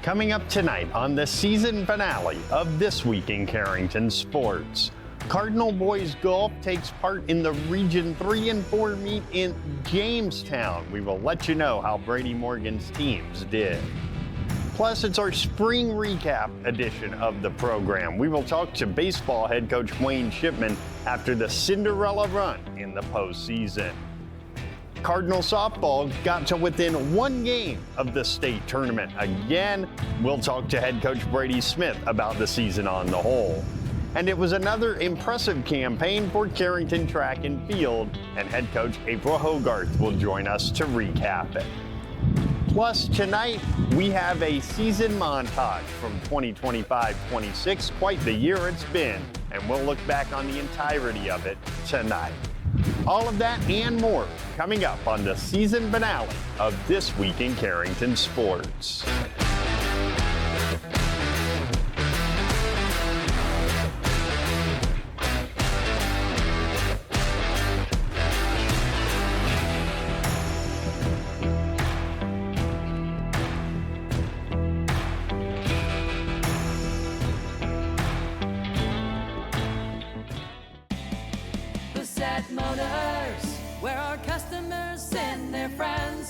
Coming up tonight on the season finale of This Week in Carrington Sports. Cardinal Boys Golf takes part in the Region 3 and 4 meet in Jamestown. We will let you know how Brady Morgan's teams did. Plus, it's our spring recap edition of the program. We will talk to baseball head coach Wayne Shipman after the Cinderella run in the postseason. Cardinal softball got to within one game of the state tournament. Again, we'll talk to head coach Brady Smith about the season on the whole. And it was another impressive campaign for Carrington Track and Field, and head coach April Hogarth will join us to recap it. Plus, tonight, we have a season montage from 2025-26, quite the year it's been, and we'll look back on the entirety of it tonight. All of that and more coming up on the season finale of This Week in Carrington Sports.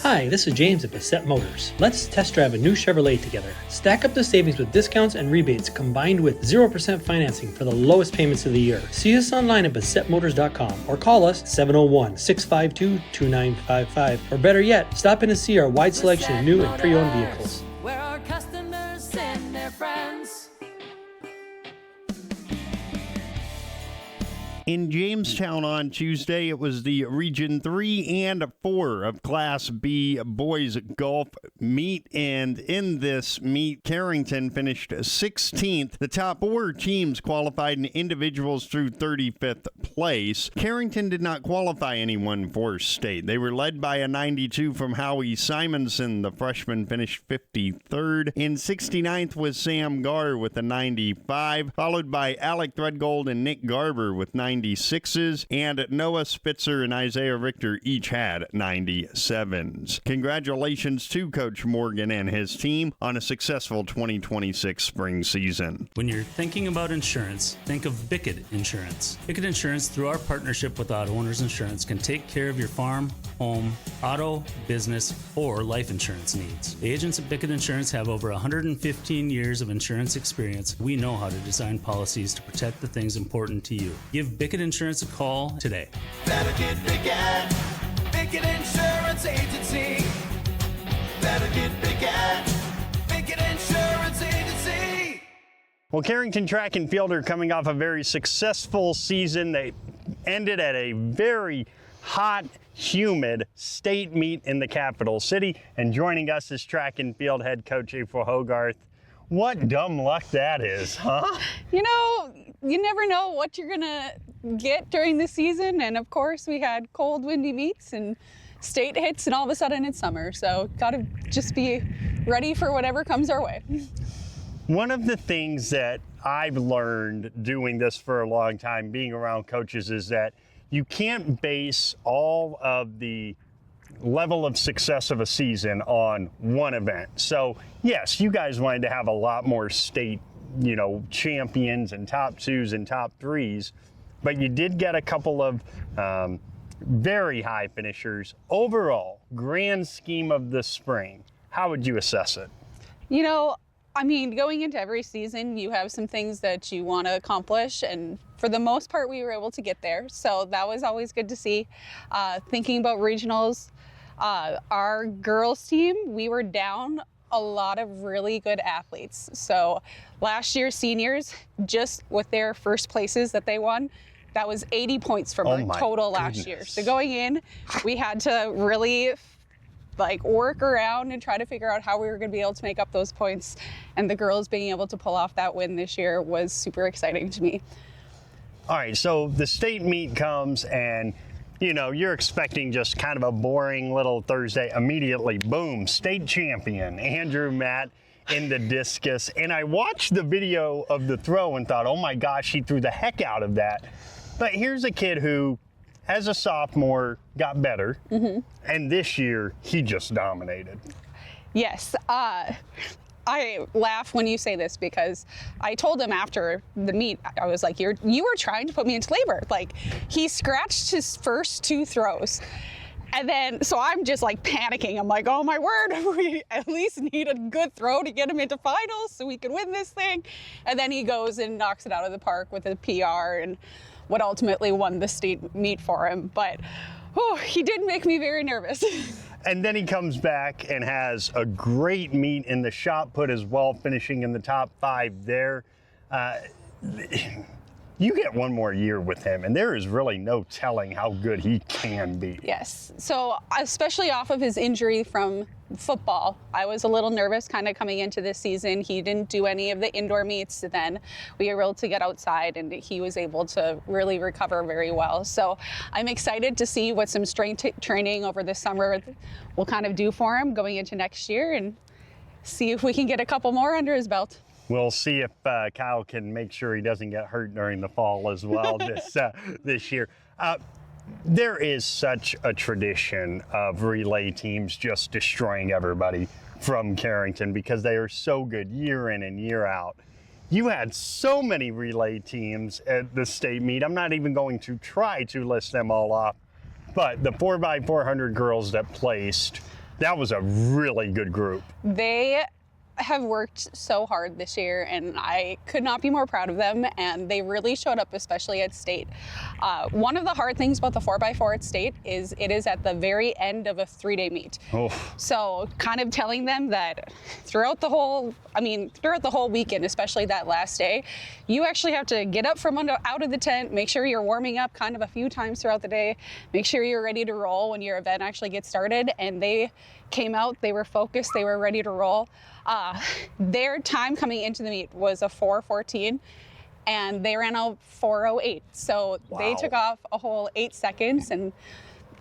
Hi, this is James at Bassett Motors. Let's test drive a new Chevrolet together. Stack up the savings with discounts and rebates combined with 0% financing for the lowest payments of the year. See us online at BassettMotors.com or call us 701-652-2955. Or better yet, stop in to see our wide selection of new and pre-owned vehicles. Where our customers send their friends. In Jamestown on Tuesday, it was the Region 3 and 4 of Class B boys golf meet, and in this meet, Carrington finished 16th. The top 4 teams qualified in individuals through 35th place. Carrington did not qualify anyone for state. They were led by a 92 from Howie Simonson. The freshman finished 53rd. In 69th was Sam Garr with a 95, followed by Alec Threadgold and Nick Garber with 96s, and Noah Spitzer and Isaiah Richter each had 97s. Congratulations to Coach Morgan and his team on a successful 2026 spring season. When you're thinking about insurance, think of Bickett Insurance. Bickett Insurance, through our partnership with Auto Owners Insurance, can take care of your farm, home, auto, business, or life insurance needs. The agents at Bickett Insurance have over 115 years of insurance experience. We know how to design policies to protect the things important to you. Give Bickett Insurance a call today. Better get Bickett. Bickett Insurance Agency. Better get Bickett. Bickett Insurance Agency. Well, Carrington Track and Field are coming off a very successful season. They ended at a very hot, humid state meet in the capital city. And joining us is Track and Field head coach April Hogarth. What dumb luck that is, huh? You know, you never know what you're gonna get during the season, and of course we had cold, windy meets and state hits, and all of a sudden it's summer, so gotta just be ready for whatever comes our way. One of the things that I've learned doing this for a long time, being around coaches, is that you can't base all of the level of success of a season on one event. So yes, you guys wanted to have a lot more state, champions and top 2s and top 3s, but you did get a couple of very high finishers. Overall, grand scheme of the spring, how would you assess it? Going into every season, you have some things that you want to accomplish, and for the most part, we were able to get there. So that was always good to see. Thinking about regionals, our girls team, we were down a lot of really good athletes. So last year's seniors, just with their first places that they won, that was 80 points from our total last year. So going in, we had to really work around and try to figure out how we were going to be able to make up those points. And the girls being able to pull off that win this year was super exciting to me. All right, so the state meet comes and you're expecting just kind of a boring little Thursday. Immediately, boom, state champion, Andrew Matt in the discus. And I watched the video of the throw and thought, oh my gosh, he threw the heck out of that. But here's a kid who, as a sophomore, got better. Mm-hmm. And this year, he just dominated. Yes. I laugh when you say this because I told him after the meet, I was like, you were trying to put me into labor. Like, he scratched his first 2 throws. And then, so I'm just like panicking. I'm like, oh my word, we at least need a good throw to get him into finals so we can win this thing. And then he goes and knocks it out of the park with a PR and what ultimately won the state meet for him. But he did make me very nervous. And then he comes back and has a great meet in the shot put as well, finishing in the top 5 there. You get one more year with him, and there is really no telling how good he can be. Yes. So especially off of his injury from football, I was a little nervous kind of coming into this season. He didn't do any of the indoor meets. Then we were able to get outside, and he was able to really recover very well. So I'm excited to see what some strength training over the summer will kind of do for him going into next year, and see if we can get a couple more under his belt. We'll see if Kyle can make sure he doesn't get hurt during the fall as well this year. There is such a tradition of relay teams just destroying everybody from Carrington because they are so good year in and year out. You had so many relay teams at the state meet. I'm not even going to try to list them all off, but the 4x400 girls that placed, that was a really good group. They have worked so hard this year, and I could not be more proud of them, and they really showed up, especially at state. One of the hard things about the 4x4 at state is it is at the very end of a 3-day meet. Oh. So kind of telling them that throughout the whole weekend, especially that last day, you actually have to get up from out of the tent, make sure you're warming up kind of a few times throughout the day, make sure you're ready to roll when your event actually gets started. And they came out, they were focused, they were ready to roll. Their time coming into the meet was a 4:14, and they ran out 4:08. So They took off a whole 8 seconds, and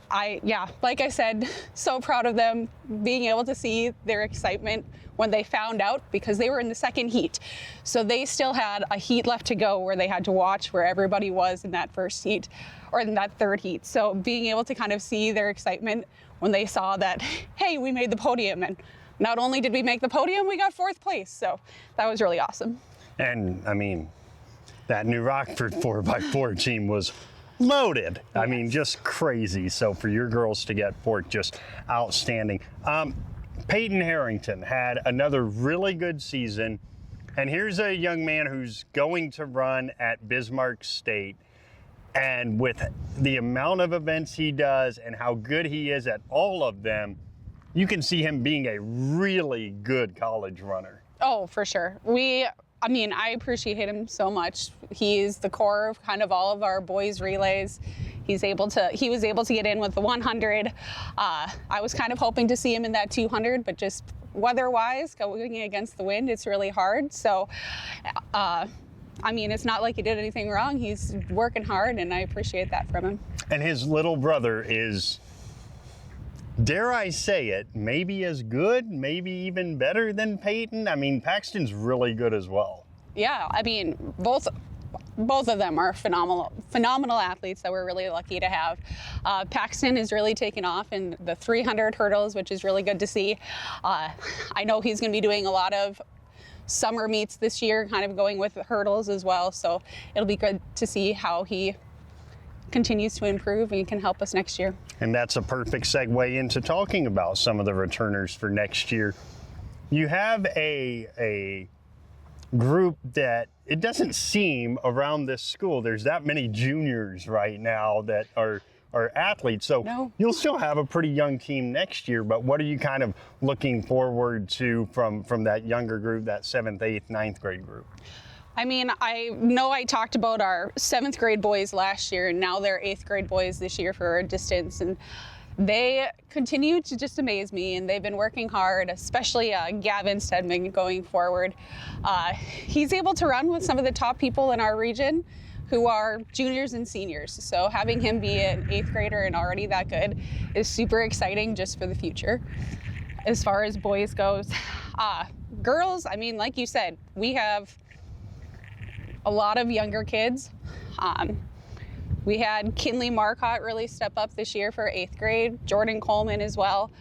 like I said, so proud of them, being able to see their excitement when they found out, because they were in the second heat. So they still had a heat left to go where they had to watch where everybody was in that first heat or in that third heat. So being able to kind of see their excitement when they saw that, hey, we made the podium, and not only did we make the podium, we got 4th place. So that was really awesome. And I mean, that New Rockford 4x4 team was loaded. I mean, just crazy. So for your girls to get 4th, just outstanding. Peyton Harrington had another really good season. And here's a young man who's going to run at Bismarck State. And with the amount of events he does and how good he is at all of them, you can see him being a really good college runner. Oh, for sure. I appreciate him so much. He's the core of kind of all of our boys relays. He was able to get in with the 100. I was kind of hoping to see him in that 200, but just weather-wise, going against the wind, it's really hard. So, it's not like he did anything wrong. He's working hard, and I appreciate that from him. And his little brother is, dare I say it, maybe as good, maybe even better than Peyton. I mean, Paxton's really good as well. Yeah, both of them are phenomenal athletes that we're really lucky to have. Paxton is really taken off in the 300 hurdles, which is really good to see. I know he's going to be doing a lot of summer meets this year, kind of going with the hurdles as well. So it'll be good to see how he continues to improve and can help us next year. And that's a perfect segue into talking about some of the returners for next year. You have a group that it doesn't seem around this school there's that many juniors right now that are athletes. So No. You'll still have a pretty young team next year, but what are you kind of looking forward to from that younger group, that 7th, 8th, 9th grade group? I know I talked about our 7th grade boys last year, and now they're 8th grade boys this year for our distance, and they continue to just amaze me, and they've been working hard, especially Gavin Stedman going forward. He's able to run with some of the top people in our region who are juniors and seniors, so having him be an 8th grader and already that good is super exciting just for the future. As far as boys goes, girls, like you said, we have a lot of younger kids. We had Kinley Marcotte really step up this year for 8th grade, Jordan Coleman as well.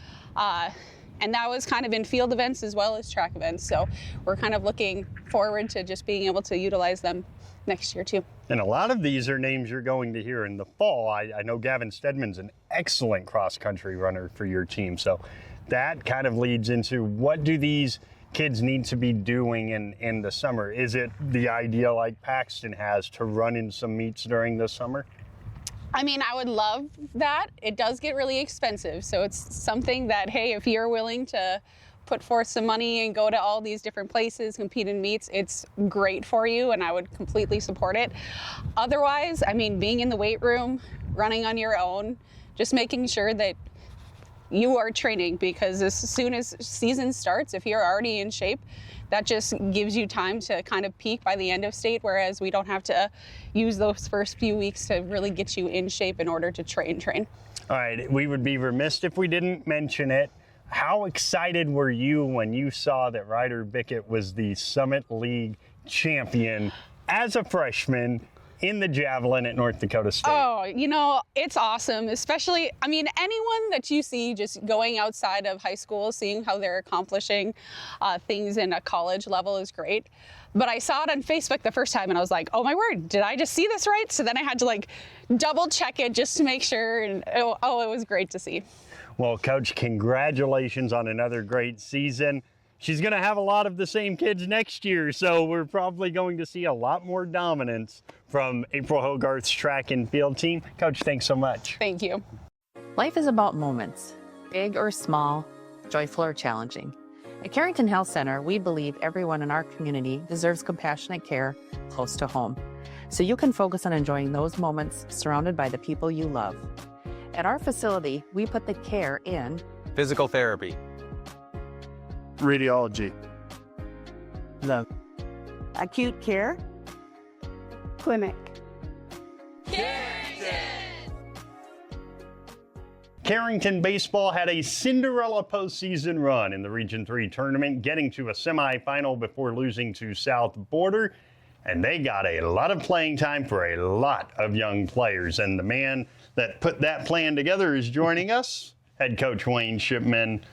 And that was kind of in field events as well as track events. So we're kind of looking forward to just being able to utilize them next year too. And a lot of these are names you're going to hear in the fall. I know Gavin Stedman's an excellent cross-country runner for your team. So that kind of leads into, what do these kids need to be doing in the summer? Is it the idea like Paxton has to run in some meets during the summer? I mean, I would love that. It does get really expensive. So it's something that, hey, if you're willing to put forth some money and go to all these different places, compete in meets, it's great for you, and I would completely support it. Otherwise, I mean, being in the weight room, running on your own, just making sure that you are training, because as soon as season starts, if you're already in shape, that just gives you time to kind of peak by the end of state, whereas we don't have to use those first few weeks to really get you in shape in order to train. All right, we would be remiss if we didn't mention it. How excited were you when you saw that Ryder Bickett was the Summit League champion as a freshman in the javelin at North Dakota State? Oh, you know, it's awesome. Especially, I mean, anyone that you see just going outside of high school, seeing how they're accomplishing things in a college level is great. But I saw it on Facebook the first time and I was like, oh my word, did I just see this right? So then I had to like double check it just to make sure. And it was great to see. Well, Coach, congratulations on another great season. She's going to have a lot of the same kids next year, so we're probably going to see a lot more dominance from April Hogarth's track and field team. Coach, thanks so much. Thank you. Life is about moments, big or small, joyful or challenging. At Carrington Health Center, we believe everyone in our community deserves compassionate care close to home, so you can focus on enjoying those moments surrounded by the people you love. At our facility, we put the care in physical therapy, radiology, the acute care clinic. Carrington baseball had a Cinderella postseason run in the Region 3 tournament, getting to a semifinal before losing to South Border. And they got a lot of playing time for a lot of young players. And the man that put that plan together is joining us, head coach Wayne Shipman.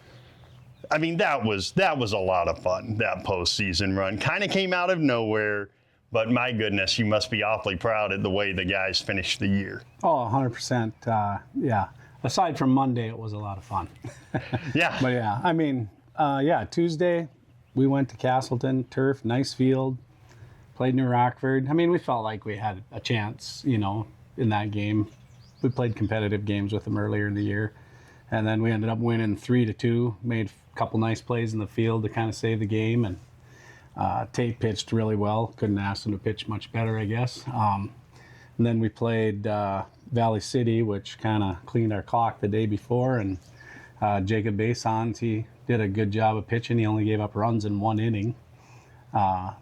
I mean, that was a lot of fun, that postseason run. Kind of came out of nowhere, but my goodness, you must be awfully proud of the way the guys finished the year. Oh, 100%. Yeah. Aside from Monday, it was a lot of fun. Yeah. But yeah, I mean, Tuesday, we went to Castleton, turf, nice field, played New Rockford. I mean, we felt like we had a chance, in that game. We played competitive games with them earlier in the year. And then we ended up winning 3-2, made a couple nice plays in the field to kind of save the game. And Tate pitched really well. Couldn't ask him to pitch much better, I guess. And then we played Valley City, which kind of cleaned our clock the day before. And Jacob Basons, he did a good job of pitching. He only gave up runs in one inning.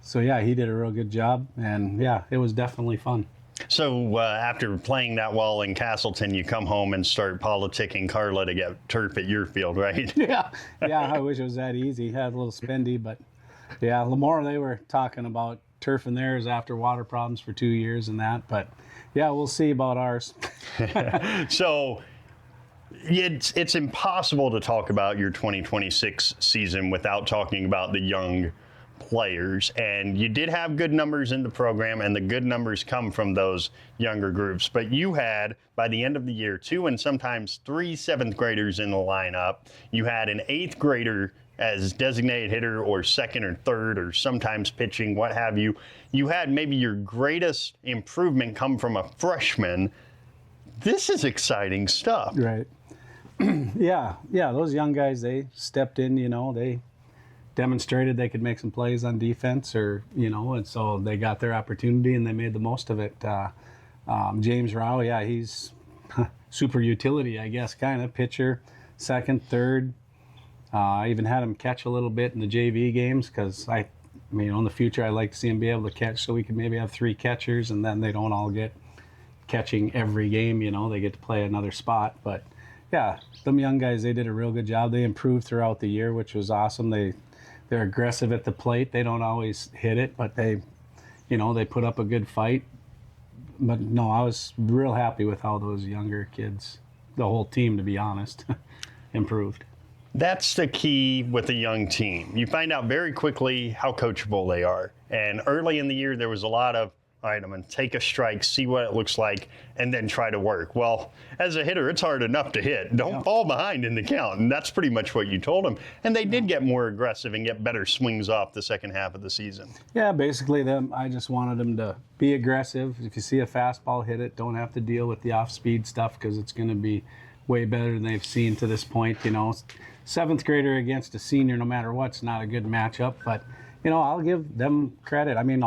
So yeah, he did a real good job. And yeah, it was definitely fun. So after playing that well in Castleton, you come home and start politicking Carla to get turf at your field, right? Yeah, I wish it was that easy. Had a little spendy, but yeah, Lemoore, they were talking about turfing theirs after water problems for 2 years and that, but yeah, we'll see about ours. So it's impossible to talk about your 2026 season without talking about the young players. And you did have good numbers in the program, and the good numbers come from those younger groups. But you had, by the end of the year, 2 and sometimes 3 seventh graders in the lineup. You had an 8th grader as designated hitter or second or third or sometimes pitching, what have you. You had maybe your greatest improvement come from a freshman. This is exciting stuff. Right. Yeah, those young guys, they stepped in, they demonstrated they could make some plays on defense, and so they got their opportunity and they made the most of it. James Rao, yeah, he's super utility, I guess, kind of pitcher, second, third. I even had him catch a little bit in the JV games because in the future, I'd like to see him be able to catch so we could maybe have 3 catchers and then they don't all get catching every game, they get to play another spot. But yeah, them young guys, they did a real good job. They improved throughout the year, which was awesome. They're aggressive at the plate. They don't always hit it, but they put up a good fight. But no, I was real happy with how those younger kids, the whole team, to be honest, improved. That's the key with a young team. You find out very quickly how coachable they are. And early in the year, there was a lot of, all right, I'm going to take a strike, see what it looks like, and then try to work. Well, as a hitter, it's hard enough to hit. Don't fall behind in the count. And that's pretty much what you told them. And they did get more aggressive and get better swings off the second half of the season. Yeah, basically, I just wanted them to be aggressive. If you see a fastball, hit it. Don't have to deal with the off-speed stuff because it's going to be way better than they've seen to this point. You know, seventh grader against a senior, no matter what's not a good matchup. But, you know, I'll give them credit. I mean,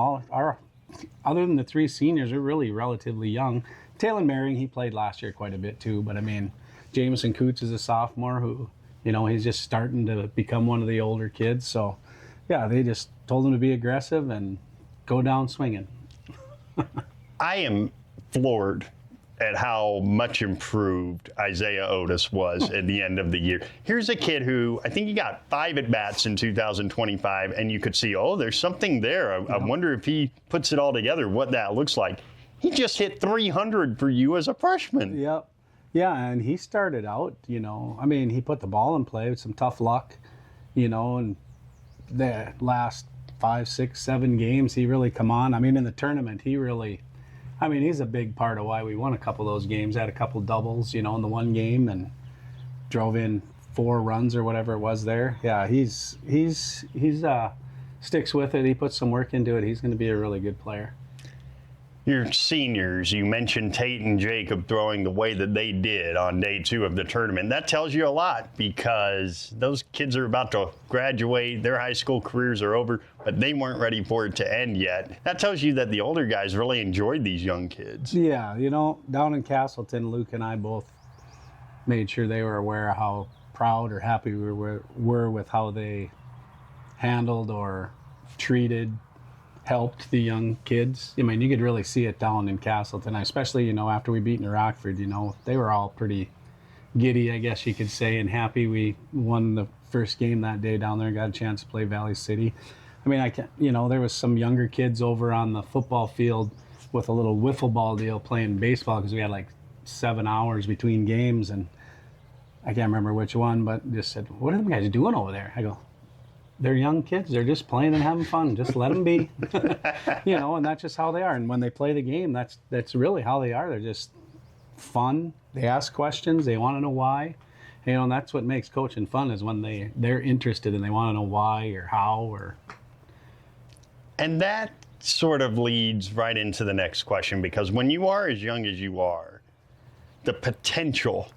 other than the three seniors, are really relatively young. Taylor Merring, he played last year quite a bit too, but I mean, Jamison Coots is a sophomore who, you know, he's just starting to become one of the older kids. So, yeah, they just told him to be aggressive and go down swinging. I am floored at how much improved Isaiah Otis was at the end of the year. Here's a kid who, I think he got 5 at-bats in 2025, and you could see, oh, there's something there. I wonder if he puts it all together, what that looks like. He just hit 300 for you as a freshman. Yep. Yeah, and he started out, you know, I mean, he put the ball in play with some tough luck, you know, and the last 5, 6, 7 games, he really come on. I mean, in the tournament, he's a big part of why we won a couple of those games. Had a couple doubles, you know, in the one game and drove in 4 runs or whatever it was there. Yeah, he's sticks with it. He puts some work into it. He's going to be a really good player. Your seniors, you mentioned Tate and Jacob throwing the way that they did on day 2 of the tournament. That tells you a lot because those kids are about to graduate. Their high school careers are over, but they weren't ready for it to end yet. That tells you that the older guys really enjoyed these young kids. Yeah, you know, down in Castleton, Luke and I both made sure they were aware of how proud or happy we were with how they handled or helped the young kids. I mean, you could really see it down in Castleton, especially, you know, after we beat New Rockford, you know, they were all pretty giddy, I guess you could say, and happy we won the first game that day down there and got a chance to play Valley City. I mean, there was some younger kids over on the football field with a little wiffle ball deal playing baseball because we had like 7 hours between games, and I can't remember which one, but just said, what are them guys doing over there? I go, they're young kids. They're just playing and having fun. Just let them be, you know, and that's just how they are. And when they play the game, that's really how they are. They're just fun. They ask questions. They want to know why. You know, and that's what makes coaching fun is when they're interested and they want to know why or how or. And that sort of leads right into the next question, because when you are as young as you are, the potential,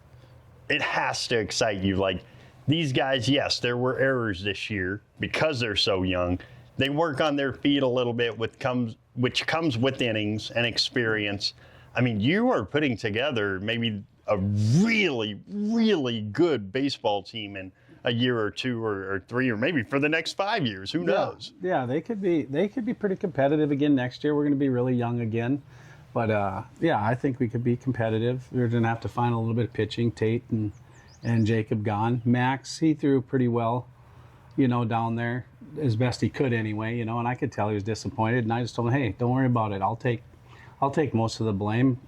it has to excite you. Like, these guys, yes, there were errors this year because they're so young. They work on their feet a little bit, which comes with innings and experience. I mean, you are putting together maybe a really, really good baseball team in a year or 2 or 3 or maybe for the next 5 years. Who knows? Yeah, they could be pretty competitive again next year. We're going to be really young again. But, yeah, I think we could be competitive. We're going to have to find a little bit of pitching. Tate and Jacob gone. Max, he threw pretty well, you know, down there as best he could anyway, you know, and I could tell he was disappointed, and I just told him, hey, don't worry about it. I'll take most of the blame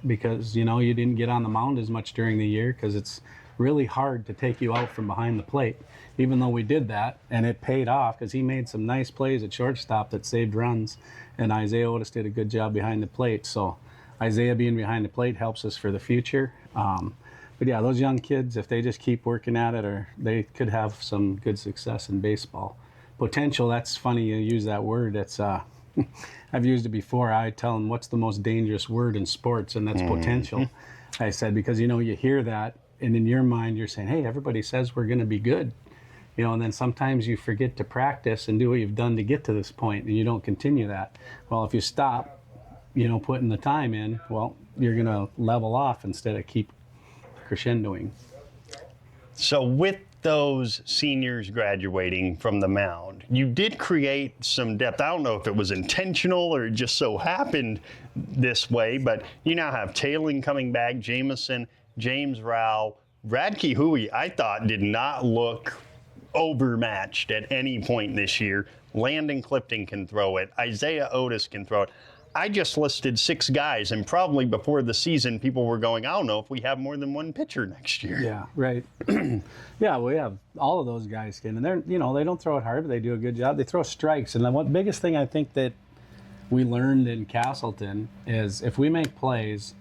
because, you know, you didn't get on the mound as much during the year because it's really hard to take you out from behind the plate, even though we did that, and it paid off because he made some nice plays at shortstop that saved runs, and Isaiah Otis did a good job behind the plate. So Isaiah being behind the plate helps us for the future. But yeah, those young kids, if they just keep working at it, they could have some good success in baseball. Potential, that's funny you use that word. It's I've used it before. I tell them, what's the most dangerous word in sports? And that's potential. I said, because, you know, you hear that, and in your mind, you're saying, hey, everybody says we're going to be good. You know, and then sometimes you forget to practice and do what you've done to get to this point, and you don't continue that. Well, if you stop, you know, putting the time in, well, you're going to level off instead of keep crescendoing. So with those seniors graduating from the mound, you did create some depth. I don't know if it was intentional or it just so happened this way, but you now have Tayling coming back, Jamison, James Rao, Radke Hui, I thought did not look overmatched at any point this year. Landon Clifton can throw it. Isaiah Otis can throw it. I just listed 6 guys, and probably before the season, people were going, I don't know if we have more than one pitcher next year. Yeah, right. Yeah, we have all of those guys can, and they're, you know, they don't throw it hard, but they do a good job. They throw strikes, and the biggest thing I think that we learned in Castleton is if we make plays,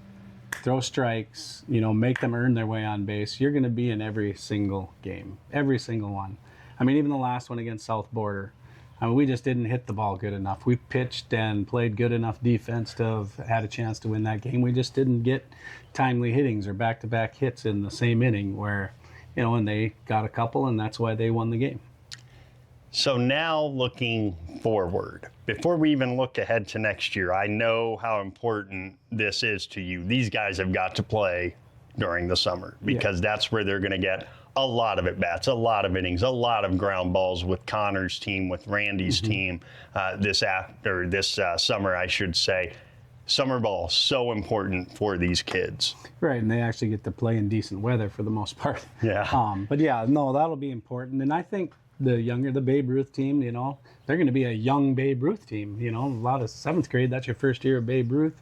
throw strikes, you know, make them earn their way on base, you're going to be in every single game, every single one. I mean, even the last one against South Border, I mean, we just didn't hit the ball good enough. We pitched and played good enough defense to have had a chance to win that game. We just didn't get timely hittings or back-to-back hits in the same inning where, you know, and they got a couple, and that's why they won the game. So now looking forward, before we even look ahead to next year, I know how important this is to you. These guys have got to play during the summer because that's where they're going to get a lot of at-bats, a lot of innings, a lot of ground balls with Connor's team, with Randy's team this summer, I should say. Summer ball, so important for these kids. Right, and they actually get to play in decent weather for the most part. Yeah. But yeah, no, that'll be important. And I think the Babe Ruth team, you know, they're going to be a young Babe Ruth team. You know, a lot of 7th grade, that's your first year of Babe Ruth.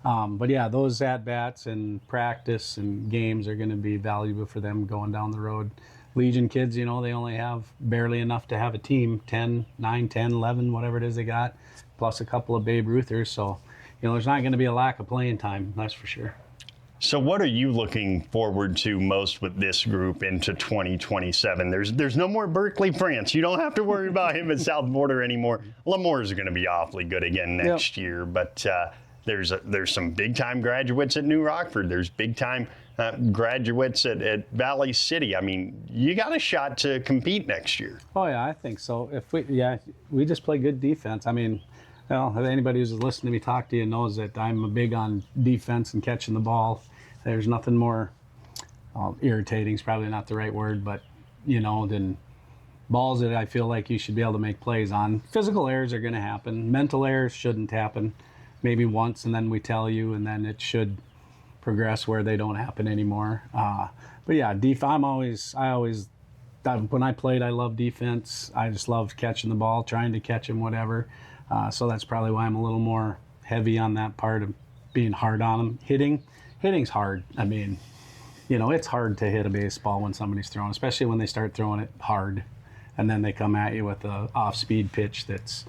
But yeah, those at-bats and practice and games are going to be valuable for them going down the road. Legion kids, you know, they only have barely enough to have a team, 9, 10, 11, whatever it is they got, plus a couple of Babe Ruthers. So, you know, there's not going to be a lack of playing time, that's for sure. So what are you looking forward to most with this group into 2027? There's no more Berkeley France. You don't have to worry about him at South Border anymore. Lemore's going to be awfully good again next year, but there's some big-time graduates at New Rockford. There's big-time graduates at Valley City. I mean, you got a shot to compete next year. Oh, yeah, I think so. If we just play good defense. I mean, well, anybody who's listened to me talk to you knows that I'm big on defense and catching the ball. There's nothing more irritating is probably not the right word, but, you know, than balls that I feel like you should be able to make plays on. Physical errors are going to happen. Mental errors shouldn't happen. Maybe once, and then we tell you, and then it should progress where they don't happen anymore. But yeah, when I played, I loved defense. I just loved catching the ball, trying to catch him, whatever. So that's probably why I'm a little more heavy on that part of being hard on them. Hitting's hard. I mean, you know, it's hard to hit a baseball when somebody's throwing, especially when they start throwing it hard. And then they come at you with a off-speed pitch that's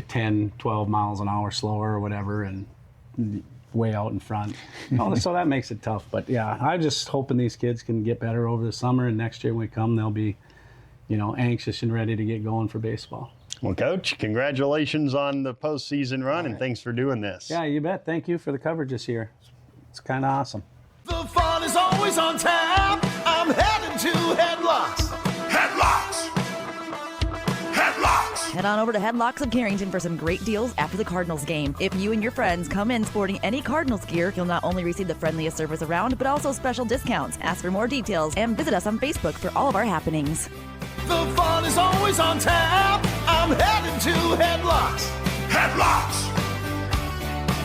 10, 12 miles an hour slower or whatever, and way out in front. So that makes it tough. But yeah, I'm just hoping these kids can get better over the summer, and next year when we come, they'll be, you know, anxious and ready to get going for baseball. Well, Coach, congratulations on the postseason run, and thanks for doing this. Yeah, you bet. Thank you for the coverage this year. It's kind of awesome. The fun is always on tap. I'm heading to Headlocks. Headlocks. Headlocks. Head on over to Headlocks of Carrington for some great deals after the Cardinals game. If you and your friends come in sporting any Cardinals gear, you'll not only receive the friendliest service around, but also special discounts. Ask for more details and visit us on Facebook for all of our happenings. The fun is always on tap. I'm heading to Headlocks. Headlocks.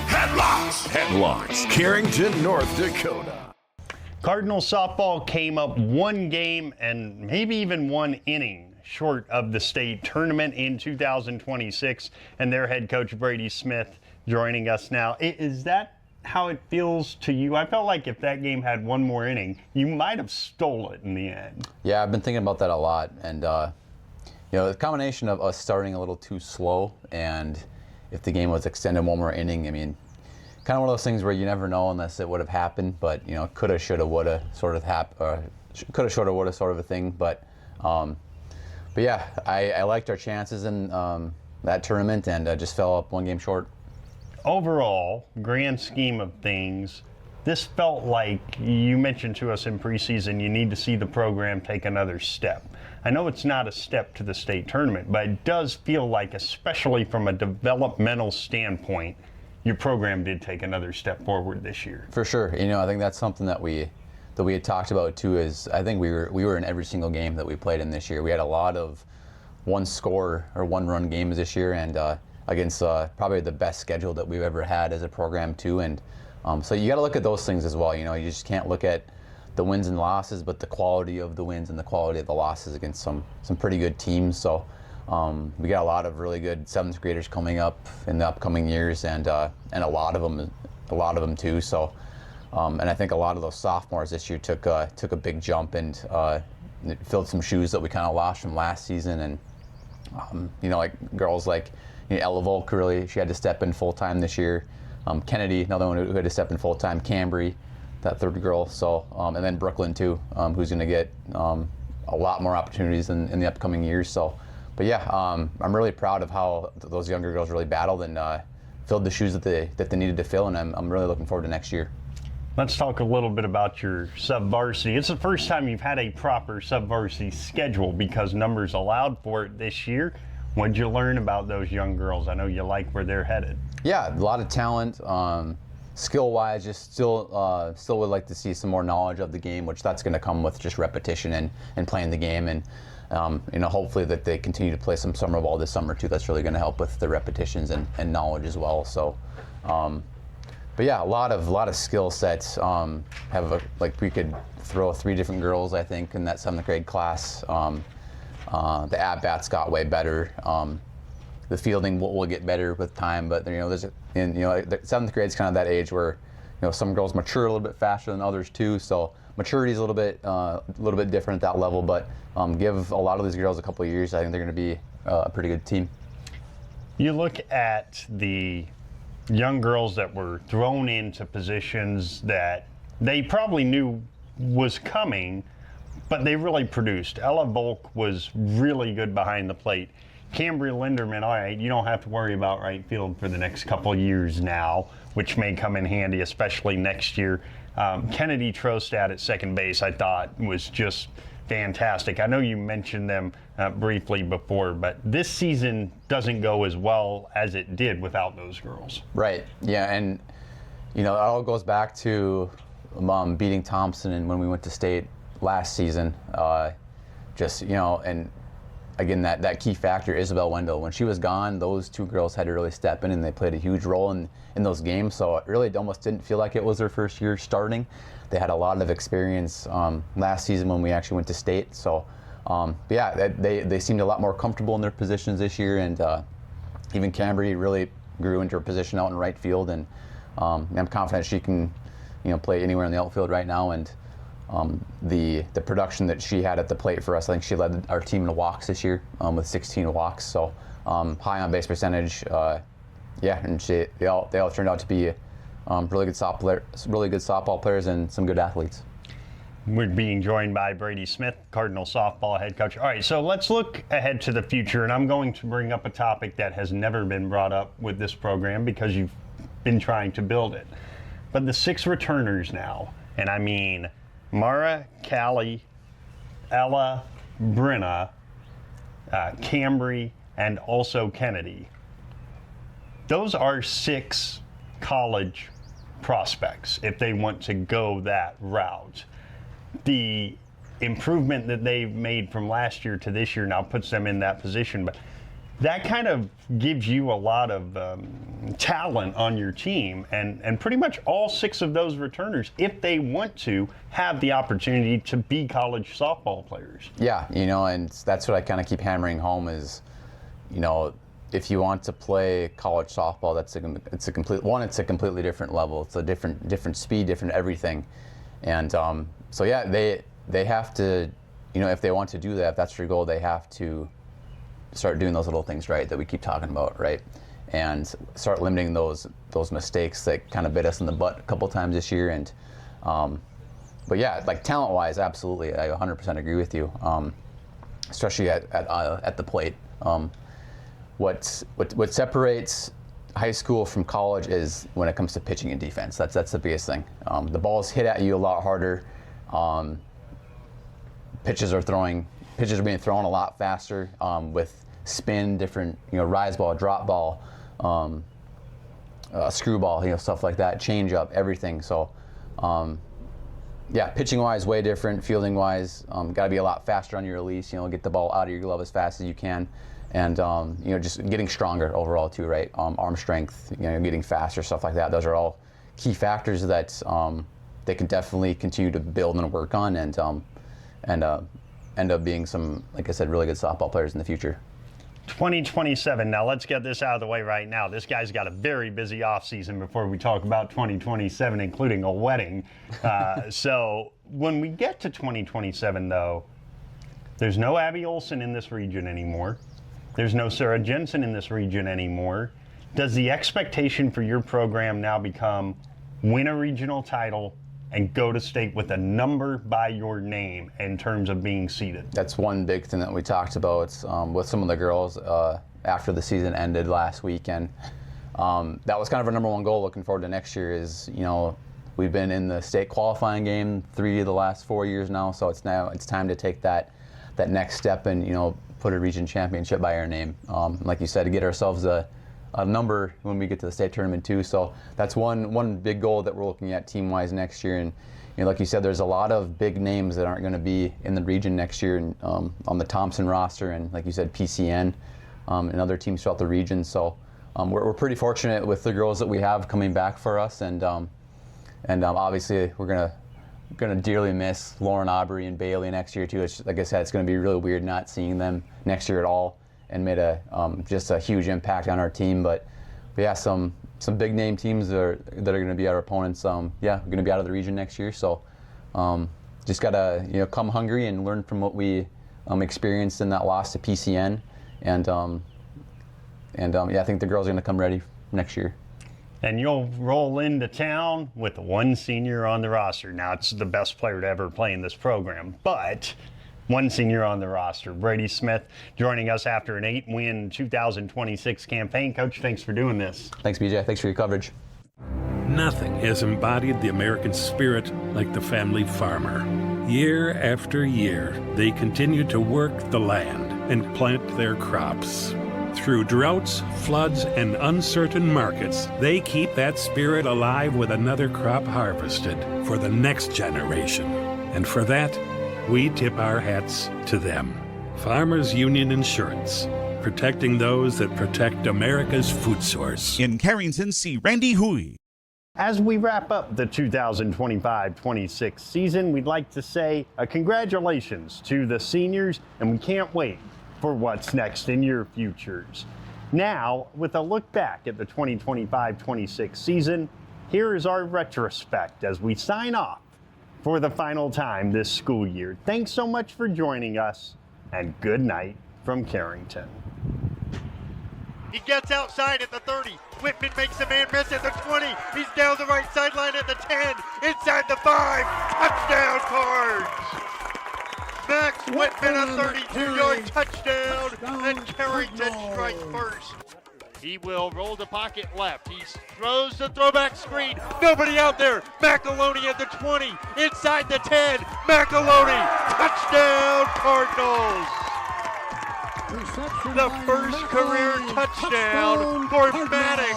Headlocks. Headlocks, Carrington, North Dakota. Cardinal softball came up one game and maybe even one inning short of the state tournament in 2026, and their head coach Brady Smith joining us now. Is that how it feels to you? I felt like if that game had one more inning, you might have stole it in the end. Yeah, I've been thinking about that a lot, and you know, the combination of us starting a little too slow, and if the game was extended one more inning, I mean, kind of one of those things where you never know unless it would have happened, but you know, coulda, shoulda, woulda sort of coulda, shoulda, woulda sort of a thing, but yeah, I liked our chances in that tournament, and just fell up one game short. Overall, grand scheme of things, this felt like, you mentioned to us in preseason, you need to see the program take another step. I know it's not a step to the state tournament, but it does feel like, especially from a developmental standpoint, your program did take another step forward this year. For sure. You know, I think that's something that we had talked about too, is I think we were in every single game that we played in this year. We had a lot of one score or one run games this year, and against probably the best schedule that we've ever had as a program too. And so you got to look at those things as well. You know, you just can't look at the wins and losses, but the quality of the wins and the quality of the losses against some pretty good teams. So We got a lot of really good 7th graders coming up in the upcoming years, and a lot of them too. So, and I think a lot of those sophomores this year took a big jump and filled some shoes that we kind of lost from last season. And like girls like Ella Volk, really, she had to step in full time this year. Kennedy, another one who had to step in full time. Cambry, that 3rd girl. So, and then Brooklyn too, who's going to get a lot more opportunities in the upcoming years. So. But yeah, I'm really proud of how those younger girls really battled and filled the shoes that they needed to fill, and I'm really looking forward to next year. Let's talk a little bit about your sub-varsity. It's the first time you've had a proper sub-varsity schedule because numbers allowed for it this year. What did you learn about those young girls? I know you like where they're headed. Yeah, a lot of talent. Skill-wise, just still would like to see some more knowledge of the game, which that's going to come with just repetition and playing the game. And hopefully that they continue to play some summer ball this summer too. That's really going to help with the repetitions and knowledge as well. So, but yeah, a lot of skill sets. We could throw 3 different girls, I think, in that 7th grade class. The at-bats got way better. The fielding will get better with time, but the 7th grade is kind of that age where some girls mature a little bit faster than others too. So maturity is a little bit different at that level, but give a lot of these girls a couple of years, I think they're going to be a pretty good team. You look at the young girls that were thrown into positions that they probably knew was coming, but they really produced. Ella Volk was really good behind the plate. Cambria Linderman, all right, you don't have to worry about right field for the next couple of years now, which may come in handy, especially next year. Kennedy Trostad at second base, I thought, was just fantastic. I know you mentioned them briefly before, but this season doesn't go as well as it did without those girls. Right, yeah, and it all goes back to beating Thompson and when we went to state last season. And again, that key factor, Isabel Wendell. When she was gone, those 2 girls had to really step in, and they played a huge role in those games. So it really almost didn't feel like it was their first year starting. They had a lot of experience last season when we actually went to state. So, they seemed a lot more comfortable in their positions this year, and even Cambry really grew into her position out in right field. And I'm confident she can, play anywhere in the outfield right now. And the production that she had at the plate for us, I think she led our team in walks this year with 16 walks. So high on base percentage. And they all turned out to be really good softball players and some good athletes. We're being joined by Brady Smith, Cardinal softball head coach. All right, so let's look ahead to the future, and I'm going to bring up a topic that has never been brought up with this program because you've been trying to build it. But the 6 returners now, and I mean Mara, Callie, Ella, Brenna, Cambry, and also Kennedy. Those are 6 college prospects if they want to go that route. The improvement that they've made from last year to this year now puts them in that position, but that kind of gives you a lot of talent on your team, and pretty much all 6 of those returners, if they want to, have the opportunity to be college softball players. Yeah, and that's what I kind of keep hammering home is, if you want to play college softball, it's a completely different level. It's a different speed, different everything, and so yeah, they have to, if they want to do that, if that's your goal, they have to start doing those little things right that we keep talking about, right? And start limiting those mistakes that kind of bit us in the butt a couple times this year. And but yeah, like talent-wise, absolutely, I 100% agree with you. Especially at the plate. What separates high school from college is when it comes to pitching and defense. That's the biggest thing. The ball's hit at you a lot harder. Pitches are being thrown a lot faster with spin, different, rise ball, drop ball, screwball, stuff like that, change up, everything. So, pitching wise, way different. Fielding wise, got to be a lot faster on your release. Get the ball out of your glove as fast as you can, and just getting stronger overall too, right? Arm strength, getting faster, stuff like that. Those are all key factors that they can definitely continue to build and work on, and end up being some, like I said, really good softball players in the future. 2027. Now let's get this out of the way right now. This guy's got a very busy offseason before we talk about 2027, including a wedding. So when we get to 2027, though, there's no Abby Olson in this region anymore. There's no Sarah Jensen in this region anymore. Does the expectation for your program now become win a regional title and go to state with a number by your name in terms of being seeded? That's one big thing that we talked about with some of the girls after the season ended last weekend. That was kind of our number one goal looking forward to next year is, you know, we've been in the state qualifying game 3 of the last 4 years now, so it's time to take that next step and, you know, put a region championship by our name. Like you said, to get ourselves a number when we get to the state tournament too. So that's one big goal that we're looking at team-wise next year. And you know, like you said, there's a lot of big names that aren't going to be in the region next year and, on the Thompson roster, and like you said, PCN and other teams throughout the region. So we're pretty fortunate with the girls that we have coming back for us, and obviously we're gonna dearly miss Lauren Aubrey and Bailey next year too. Like I said, it's going to be really weird not seeing them next year at all, and made just a huge impact on our team. But yeah, some big name teams that are going to be our opponents. We're going to be out of the region next year. So just gotta, you know, come hungry and learn from what we experienced in that loss to PCN. And I think the girls are going to come ready next year. And you'll roll into town with one senior on the roster. Now, it's the best player to ever play in this program, but one senior on the roster. Brady Smith joining us after an 8-win 2026 campaign. Coach, thanks for doing this. Thanks, BJ. Thanks for your coverage. Nothing has embodied the American spirit like the family farmer. Year after year, they continue to work the land and plant their crops. Through droughts, floods, and uncertain markets, they keep that spirit alive with another crop harvested for the next generation. And for that, we tip our hats to them. Farmers Union Insurance, protecting those that protect America's food source. In Carrington, see Randy Hui. As we wrap up the 2025-26 season, we'd like to say congratulations to the seniors, and we can't wait for what's next in your futures. Now, with a look back at the 2025-26 season, here is our retrospect as we sign off for the final time this school year. Thanks so much for joining us, and good night from Carrington. He gets outside at the 30. Whitman makes a man miss at the 20. He's down the right sideline at the 10. Inside the 5. Touchdown Cards! Max Whitman, a 32-yard touchdown, and Carrington strikes first. He will roll the pocket left. He throws the throwback screen. Nobody out there. McAloney at the 20. Inside the 10. McAloney. Touchdown Cardinals. The first career touchdown for Maddox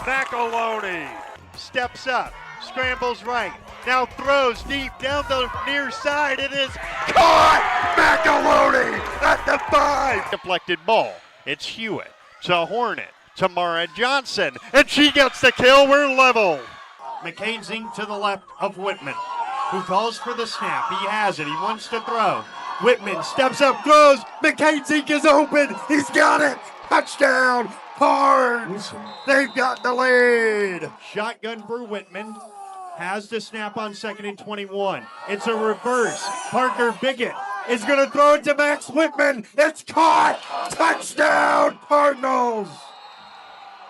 McAloney. Steps up. Scrambles right. Now throws deep down the near side. It is caught! McAloney at the 5. Deflected ball. It's Hewitt to Hornet to Mara Johnson. And she gets the kill. We're level. McKenzie to the left of Whitman, who calls for the snap. He has it. He wants to throw. Whitman steps up, throws. McKenzie is open. He's got it. Touchdown. Cards. They've got the lead. Shotgun for Whitman. Has the snap on 2nd and 21. It's a reverse. Parker Biggett is going to throw it to Max Whitman. It's caught. Touchdown, Cardinals.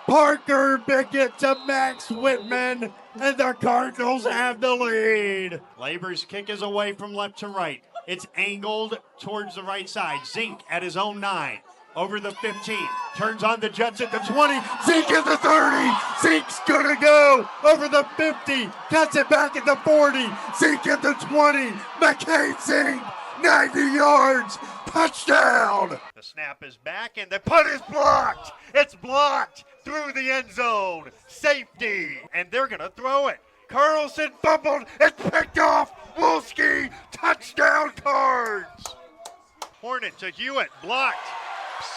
Parker Biggett to Max Whitman, and the Cardinals have the lead. Labor's kick is away from left to right. It's angled towards the right side. Zink at his own 9. Over the 15, turns on the Jets at the 20, Zeke at the 30, Zeke's gonna go over the 50, cuts it back at the 40, Zeke at the 20, McKenzie, 90 yards, touchdown! The snap is back and the punt is blocked! It's blocked through the end zone, safety, and they're gonna throw it. Carlson fumbled, it's picked off, Wolski, touchdown Cards! Hornet to Hewitt, blocked.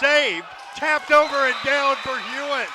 Saved, tapped over and down for Hewitt.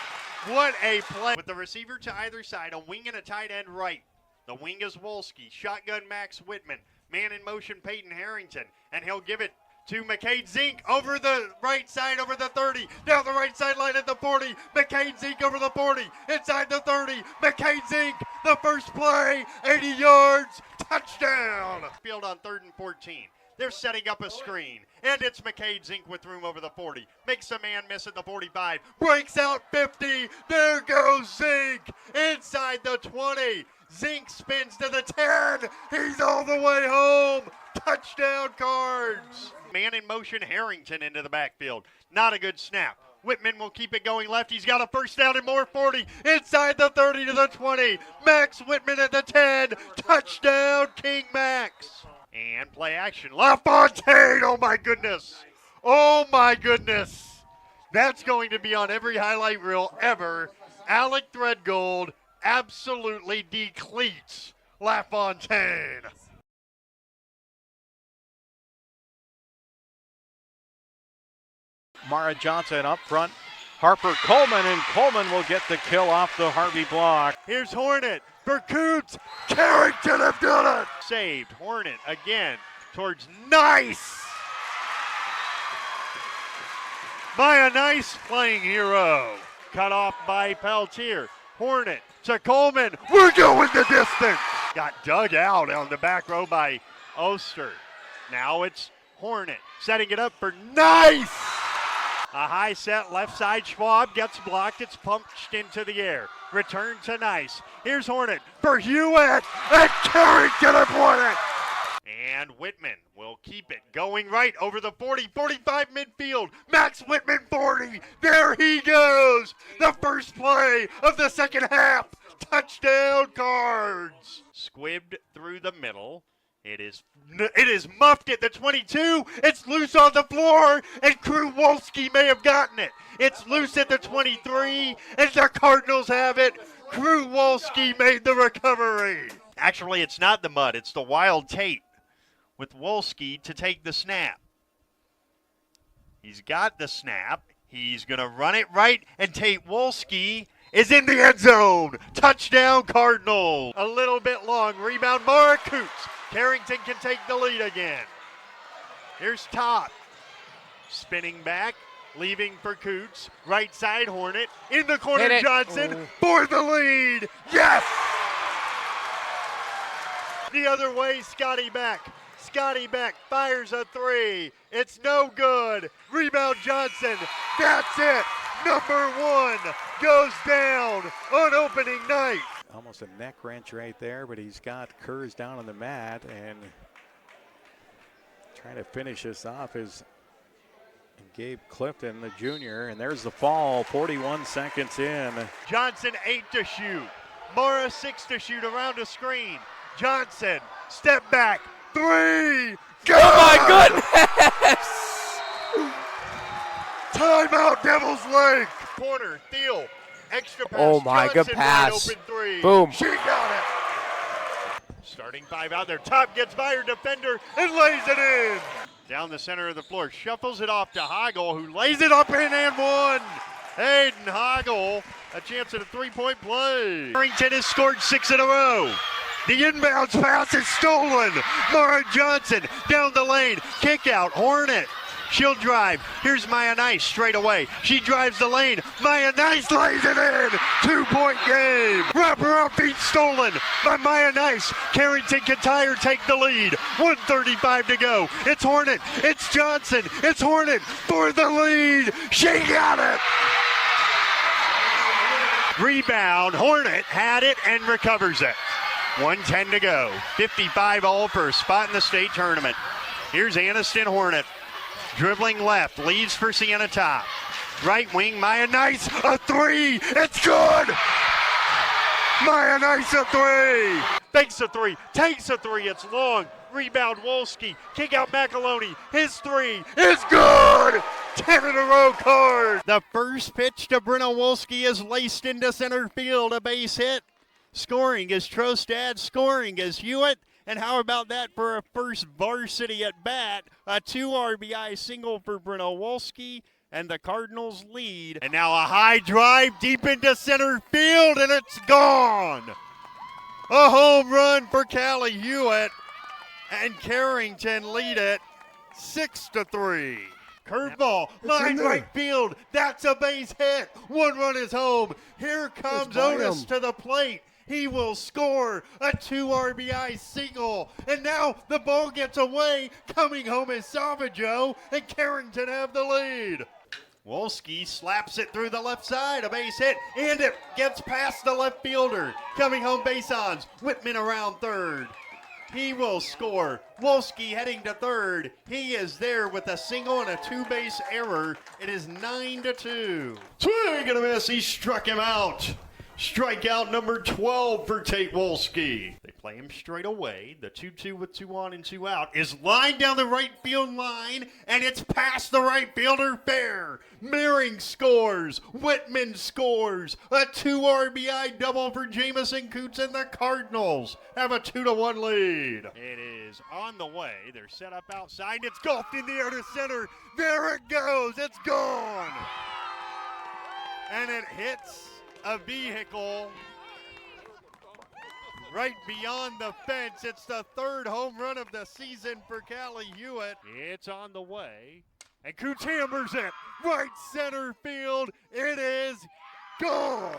What a play. With the receiver to either side, a wing and a tight end right. The wing is Wolski, shotgun Max Whitman, man in motion Peyton Harrington, and he'll give it to McCade Zink over the right side, over the 30, down the right sideline at the 40. McCade Zink over the 40, inside the 30. McCade Zink, the first play, 80 yards, touchdown. Field on 3rd and 14. They're setting up a screen, and it's McCade Zink with room over the 40. Makes a man miss at the 45, breaks out 50. There goes Zink inside the 20. Zink spins to the 10. He's all the way home. Touchdown Cards. Man in motion, Carrington into the backfield. Not a good snap. Whitman will keep it going left. He's got a first down and more, 40. Inside the 30 to the 20. Max Whitman at the 10. Touchdown, King Max. And play action. LaFontaine, oh my goodness. Oh my goodness. That's going to be on every highlight reel ever. Alec Threadgold absolutely decleats LaFontaine. Mara Johnson up front. Harper Coleman, and Coleman will get the kill off the Harvey block. Here's Hornet for Coots. Carrington have done it. Saved. Hornet again towards Nice. By a Nice playing hero. Cut off by Peltier. Hornet to Coleman. We're going the distance. Got dug out on the back row by Oster. Now it's Hornet setting it up for Nice. A high set left side. Schwab gets blocked. It's punched into the air. Return to Nice. Here's Hornet for Hewitt. And Carrington have won it. And Whitman will keep it going right over the 40, 45 midfield. Max Whitman 40. There he goes. The first play of the second half. Touchdown Cards. Squibbed through the middle. It is muffed at the 22. It's loose on the floor, and Kruwolski may have gotten it. It's loose at the 23, and the Cardinals have it. Kruwolski made the recovery. Actually, it's not the mud. It's the wild Tate with Wolski to take the snap. He's got the snap. He's going to run it right, and Tate Wolski is in the end zone. Touchdown Cardinals. A little bit long. Rebound, Mara Coots. Carrington can take the lead again. Here's Top. Spinning back, leaving for Coots. Right side, Hornet. In the corner, Johnson for the lead. Yes! The other way, Scotty Beck. Scotty Beck fires a three. It's no good. Rebound, Johnson. That's it. Number one goes down on opening night. Almost a neck wrench right there, but he's got Kurz down on the mat, and trying to finish this off is Gabe Clifton, the junior, and there's the fall, 41 seconds in. Johnson 8 to shoot. Mara 6 to shoot around a screen. Johnson, step back, 3. Good! Oh my goodness! Timeout, Devil's Lake. Corner, Thiel. Extra pass. Oh my, Johnson, good pass. Wide open three. Boom. She got it. Starting 5 out there. Top gets by her defender and lays it in. Down the center of the floor. Shuffles it off to Hagel, who lays it up in and one. Hayden Hagel, a chance at a 3-point play. Carrington has scored 6 in a row. The inbounds pass is stolen. Mara Johnson down the lane. Kick out. Hornet. She'll drive. Here's Maya Nice straight away. She drives the lane. Maya Nice lays it in. 2-point game. Wrapper up feet stolen by Maya Nice. Carrington can tie or take the lead. 1:35 to go. It's Hornet. It's Johnson. It's Hornet for the lead. She got it. Rebound. Hornet had it and recovers it. 1:10 to go. 55 all for a spot in the state tournament. Here's Aniston Hornet. Dribbling left, leaves for Sienna Top. Right wing, Maya Nice, a 3, it's good! Maya Nice, a 3! Fakes a 3, takes a 3, it's long. Rebound, Wolski, kick out McAloney, his 3 is good! 10 in a row Card. The first pitch to Brenna Wolski is laced into center field, a base hit. Scoring is Trostad, scoring is Hewitt. And how about that for a first varsity at bat? A 2 RBI single for Brenna Wolski, and the Cardinals lead. And now a high drive deep into center field, and it's gone. A home run for Callie Hewitt, and Carrington lead it 6-3. Curveball, line right field. That's a base hit. 1 run is home. Here comes Otis to the plate. He will score a 2 RBI single. And now the ball gets away. Coming home is Salvaggio, and Carrington have the lead. Wolski slaps it through the left side, a base hit, and it gets past the left fielder. Coming home base-ons, Whitman around third. He will score. Wolski heading to third. He is there with a single and a 2-base error. It is 9-2. Swing and a miss. He struck him out. Strikeout number 12 for Tate Wolski. They play him straight away. The 2-2 with 2 on and 2 out is lined down the right field line, and it's past the right fielder fair. Meering scores. Whitman scores. A 2 RBI double for Jamison Coots, and the Cardinals have a 2-1 lead. It is on the way. They're set up outside. It's golfed in the air to center. There it goes. It's gone. And it hits a vehicle right beyond the fence. It's the 3rd home run of the season for Callie Hewitt. It's on the way, and Coots hammers it right center field. It is gone.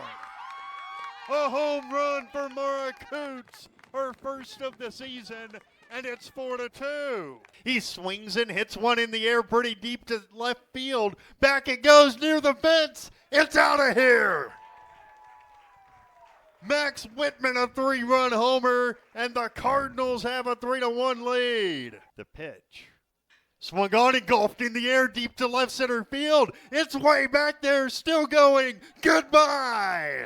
A home run for Mara Coots, her first of the season, and it's 4-2. He swings and hits one in the air pretty deep to left field. Back it goes near the fence. It's out of here. Max Whitman, a 3-run homer, and the Cardinals have a 3-1 lead. The pitch. Swung on and golfed in the air deep to left center field. It's way back there, still going. Goodbye.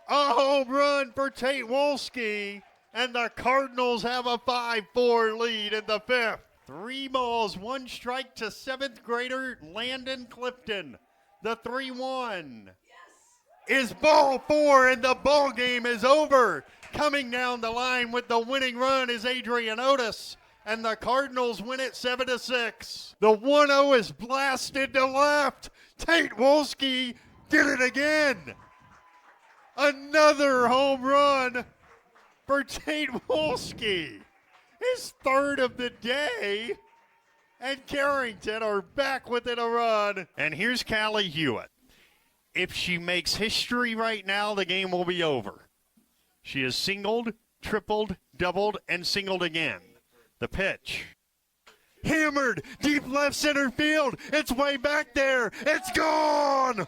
A home run for Tate Wolski, and the Cardinals have a 5-4 lead in the 5th. 3 balls, 1 strike to 7th grader Landon Clifton. The 3-1. Is ball 4, and the ball game is over. Coming down the line with the winning run is Adrian Otis, and the Cardinals win it 7-6. The 1-0 is blasted to left. Tate Wolski did it again. Another home run for Tate Wolski. His 3rd of the day, and Carrington are back within a run. And here's Callie Hewitt. If she makes history right now, the game will be over. She has singled, tripled, doubled, and singled again. The pitch. Hammered, deep left center field. It's way back there. It's gone.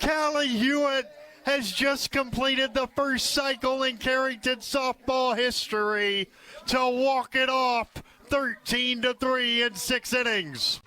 Callie Hewitt has just completed the first cycle in Carrington softball history to walk it off 13-3 in 6 innings.